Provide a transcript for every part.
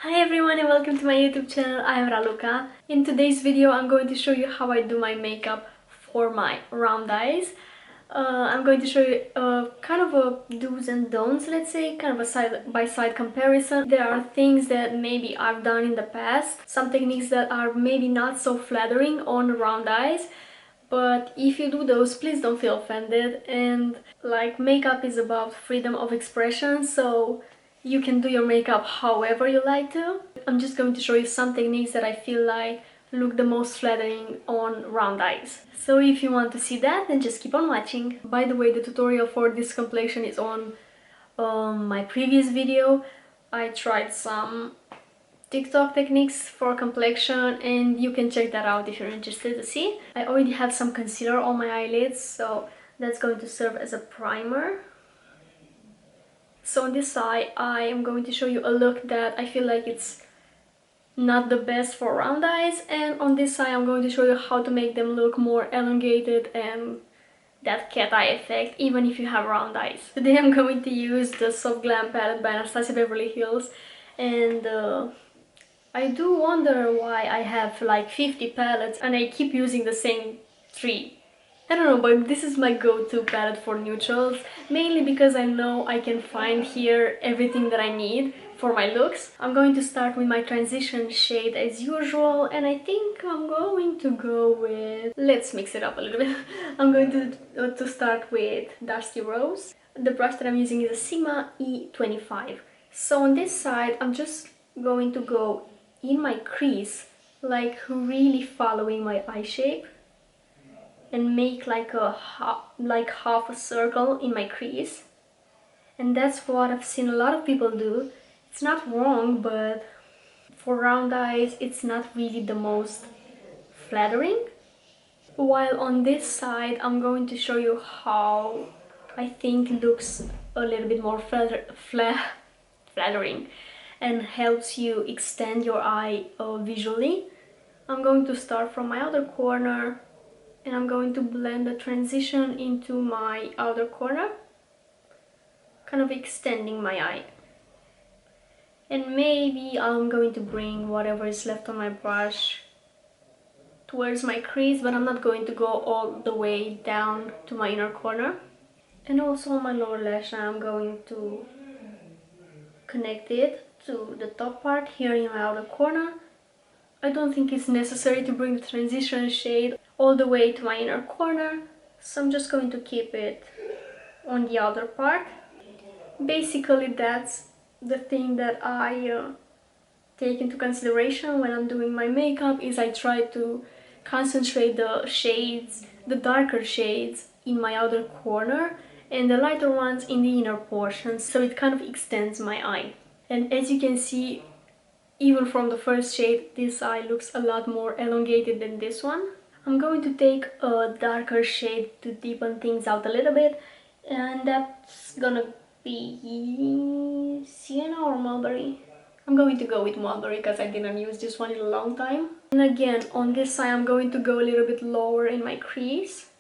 Hi everyone and welcome to my YouTube channel. I am Raluca. In today's video I'm going to show you how I do my makeup for my round eyes. I'm going to show you kind of a do's and don'ts, let's say, kind of a side-by-side comparison. There are things that maybe I've done in the past, some techniques that are maybe not so flattering on round eyes, but if you do those, please don't feel offended. And like, makeup is about freedom of expression, so you can do your makeup however you like to. I'm just going to show you some techniques that I feel like look the most flattering on round eyes. So if you want to see that, then just keep on watching. By the way, the tutorial for this complexion is on my previous video. I tried some TikTok techniques for complexion and you can check that out if you're interested to see. I already have some concealer on my eyelids, so that's going to serve as a primer. So on this side I am going to show you a look that I feel like it's not the best for round eyes, and on this side I'm going to show you how to make them look more elongated and that cat eye effect even if you have round eyes. Today I'm going to use the Soft Glam palette by Anastasia Beverly Hills, and I do wonder why I have like 50 palettes and I keep using the same 3. I don't know, but this is my go-to palette for neutrals, mainly because I know I can find here everything that I need for my looks. I'm going to start with my transition shade as usual, and I think I'm going to go with... let's mix it up a little bit. I'm going to start with Dusty Rose. The brush that I'm using is a Sigma E25. So on this side, I'm just going to go in my crease, like really following my eye shape, and make like half a circle in my crease. And that's what I've seen a lot of people do. It's not wrong, but for round eyes it's not really the most flattering. While on this side I'm going to show you how I think looks a little bit more flattering and helps you extend your eye visually. I'm going to start from my outer corner and I'm going to blend the transition into my outer corner, kind of extending my eye. And maybe I'm going to bring whatever is left on my brush towards my crease, but I'm not going to go all the way down to my inner corner. And also on my lower lash line I'm going to connect it to the top part here in my outer corner. I don't think it's necessary to bring the transition shade all the way to my inner corner, so I'm just going to keep it on the outer part. Basically that's the thing that I take into consideration when I'm doing my makeup, is I try to concentrate the shades, the darker shades in my outer corner and the lighter ones in the inner portion, so it kind of extends my eye. And as you can see, even from the first shade, this eye looks a lot more elongated than this one. I'm going to take a darker shade to deepen things out a little bit, and that's gonna be Sienna or Mulberry. I'm going to go with Mulberry because I didn't use this one in a long time. And again, on this side I'm going to go a little bit lower in my crease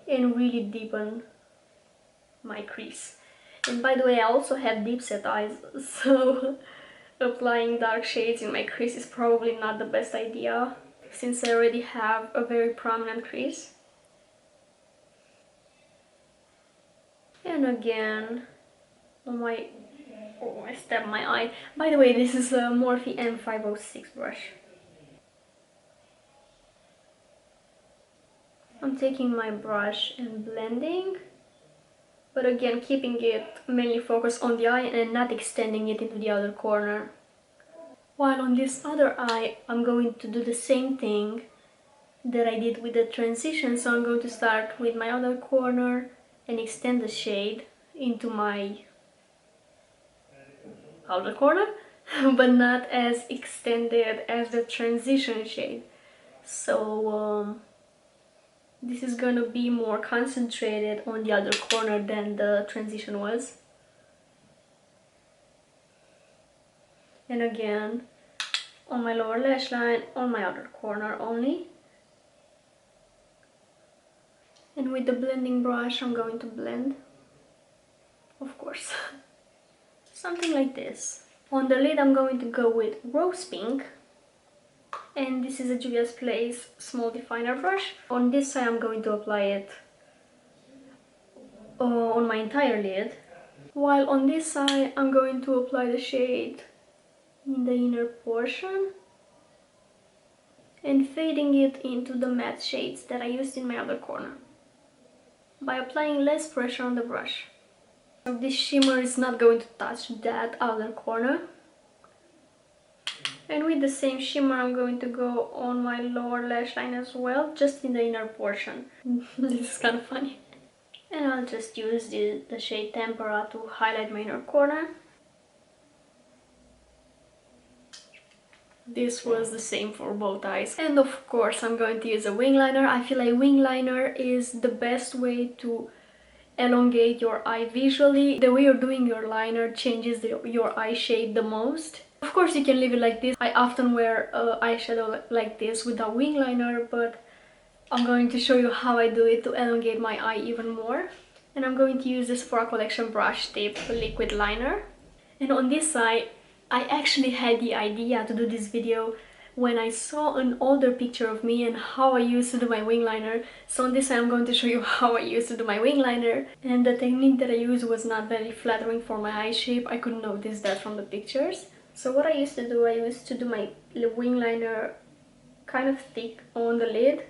and really deepen my crease. And by the way, I also have deep set eyes, so applying dark shades in my crease is probably not the best idea, since I already have a very prominent crease. And again, on my... oh, I stabbed my eye. By the way, this is a Morphe M506 brush. I'm taking my brush and blending, but again keeping it mainly focused on the eye and not extending it into the other corner. While on this other eye I'm going to do the same thing that I did with the transition, so I'm going to start with my other corner and extend the shade into my outer corner, but not as extended as the transition shade. So this is gonna be more concentrated on the other corner than the transition was. And again, on my lower lash line, on my outer corner only. And with the blending brush, I'm going to blend, of course, something like this. On the lid I'm going to go with Rose Pink, and this is a Juvia's Place small definer brush. On this side I'm going to apply it on my entire lid, while on this side I'm going to apply the shade in the inner portion and fading it into the matte shades that I used in my other corner by applying less pressure on the brush. So this shimmer is not going to touch that outer corner. And with the same shimmer I'm going to go on my lower lash line as well, just in the inner portion. This is kind of funny. And I'll just use the shade Tempera to highlight my inner corner. This was the same for both eyes. And of course I'm going to use a wing liner. I feel like wing liner is the best way to elongate your eye visually. The way you're doing your liner changes your eye shape the most. Of course you can leave it like this. I often wear eyeshadow like this without wing liner, but I'm going to show you how I do it to elongate my eye even more. And I'm going to use this Sephora Collection brush tip liquid liner. And on this side, I actually had the idea to do this video when I saw an older picture of me and how I used to do my wing liner. So on this side I'm going to show you how I used to do my wing liner. And the technique that I used was not very flattering for my eye shape. I could notice that from the pictures. So what I used to do my wing liner kind of thick on the lid.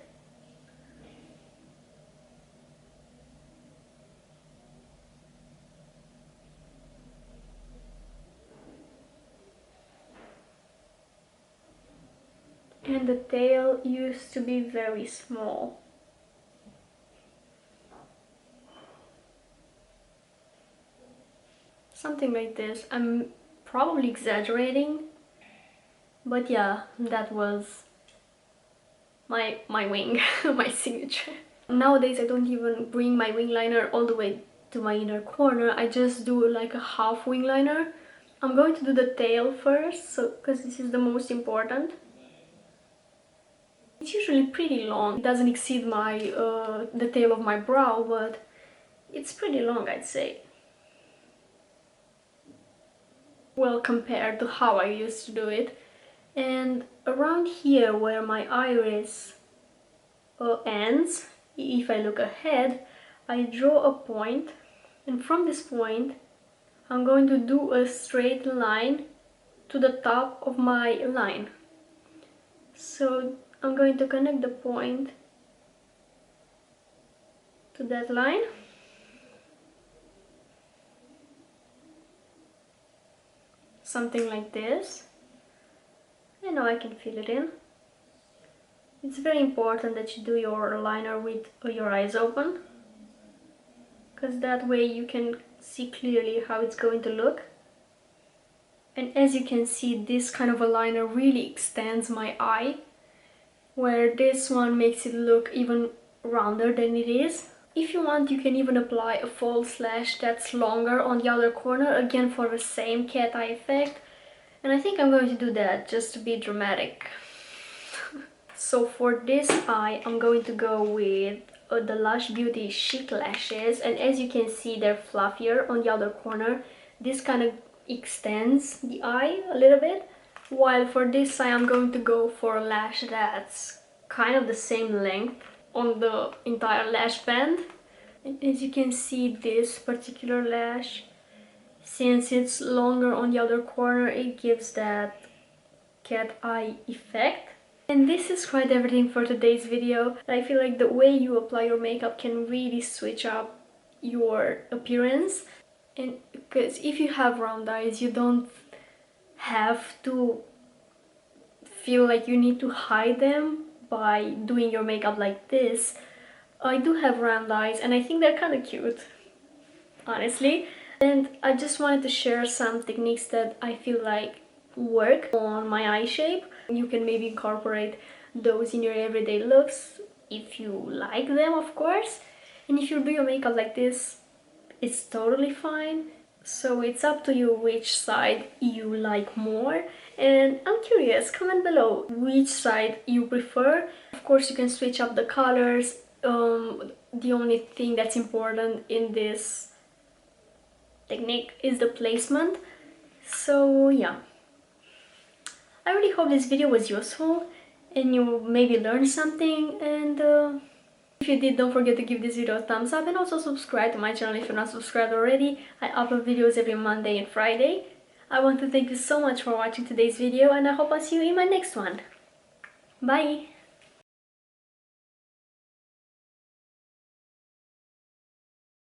And the tail used to be very small. Something like this. I'm probably exaggerating, but yeah, that was my wing, my signature. Nowadays I don't even bring my wing liner all the way to my inner corner. I just do like a half wing liner. I'm going to do the tail first, so because this is the most important. It's usually pretty long. It doesn't exceed my the tail of my brow, but it's pretty long, I'd say. Well, compared to how I used to do it. And around here where my iris ends, if I look ahead, I draw a point, and from this point I'm going to do a straight line to the top of my line. So I'm going to connect the point to that line. Something like this. And now I can fill it in. It's very important that you do your liner with your eyes open, because that way you can see clearly how it's going to look. And as you can see, this kind of a liner really extends my eye, where this one makes it look even rounder than it is. If you want, you can even apply a false lash that's longer on the outer corner, again for the same cat eye effect. And I think I'm going to do that just to be dramatic. So for this eye, I'm going to go with the Lush Beauty Chic lashes, and as you can see, they're fluffier on the outer corner. This kind of extends the eye a little bit, while for this eye I'm going to go for a lash that's kind of the same length on the entire lash band. And as you can see, this particular lash, since it's longer on the outer corner, it gives that cat eye effect. And this is quite everything for today's video. I feel like the way you apply your makeup can really switch up your appearance. And because if you have round eyes, you don't have to feel like you need to hide them by doing your makeup like this. I do have round eyes and I think they're kind of cute, honestly. And I just wanted to share some techniques that I feel like work on my eye shape. You can maybe incorporate those in your everyday looks if you like them, of course. And if you do your makeup like this, it's totally fine. So it's up to you which side you like more. And I'm curious, comment below which side you prefer. Of course, you can switch up the colors. The only thing that's important in this technique is the placement. So yeah, I really hope this video was useful and you maybe learned something, and if you did, don't forget to give this video a thumbs up and also subscribe to my channel if you're not subscribed already. I upload videos every Monday and Friday. I want to thank you so much for watching today's video, and I hope I'll see you in my next one. Bye!